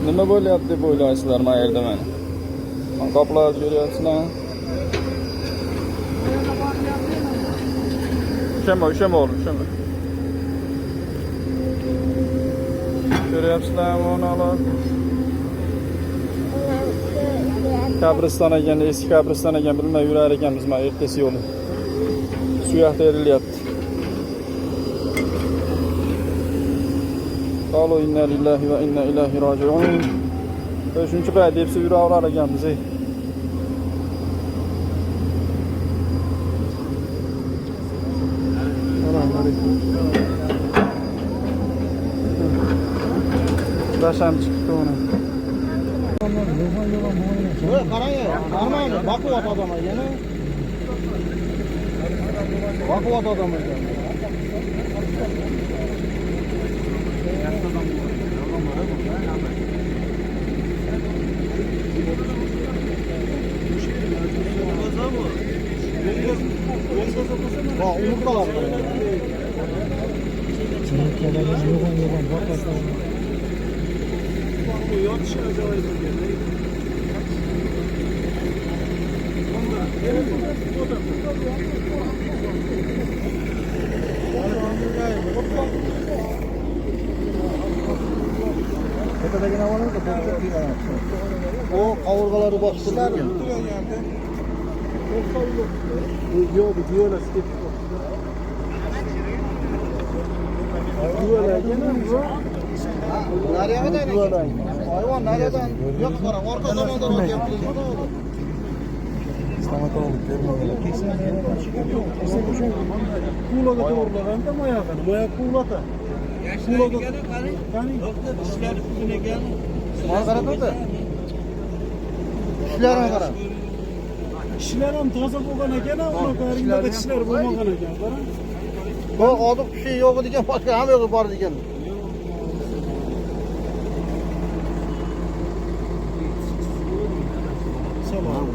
Nima bo'lyapti deb o'ylaysizlar mana yerda mana? Qoplar ko'ryapsizlar. Ushama oğlum, ushama. Ko'ryapsizlar onalar. Qabriston ekan, eski qabriston ekan, bilmay yurar ekanmiz mana ertasi yo'li. Shu yoqda erilyapti. Qalu inna lillahi va inna ilayhi roji'un. Shuncha payt deb yurar ekanmiz. Daşam çıktı ona. Böyle karaya, normal bakıvat adamı yine. Bakıvat adamı yine. Bak umurtalar. O kavurgaları bastılar ya. Yok diyorlar skip. Diyorlar gene bu. Nereye kadar? Hayvan nereden? Yok para. Orta zamanda bak yapıyoruz. Stomatolog termometre. Kuğlada doğrular. Hem de mayağı. Mayağı kuğlada. Kuğlada. Yani İşler üstüne gel. Ankara'da da. İşler Ankara. İşler ham toza bo'lgan ekan, uni qaringda ishlar bo'lmagan ekan. Bu oduq bir şey yok ekan, başka hamma yo'q bor ekan. Salom.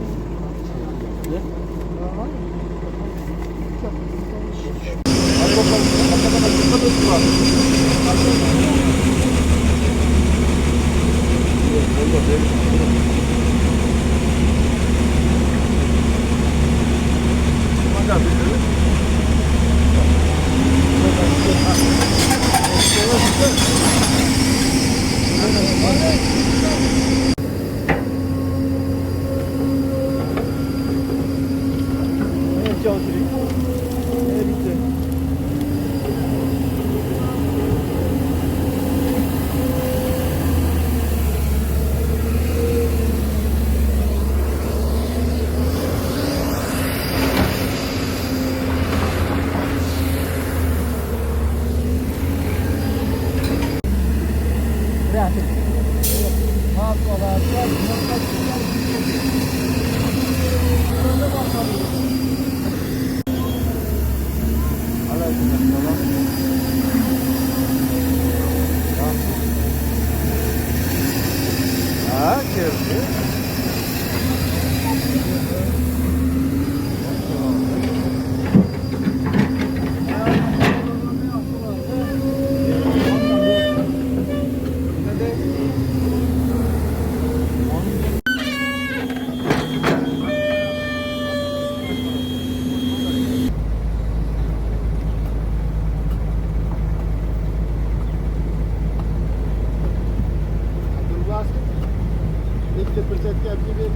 Fırsat yaptı bir.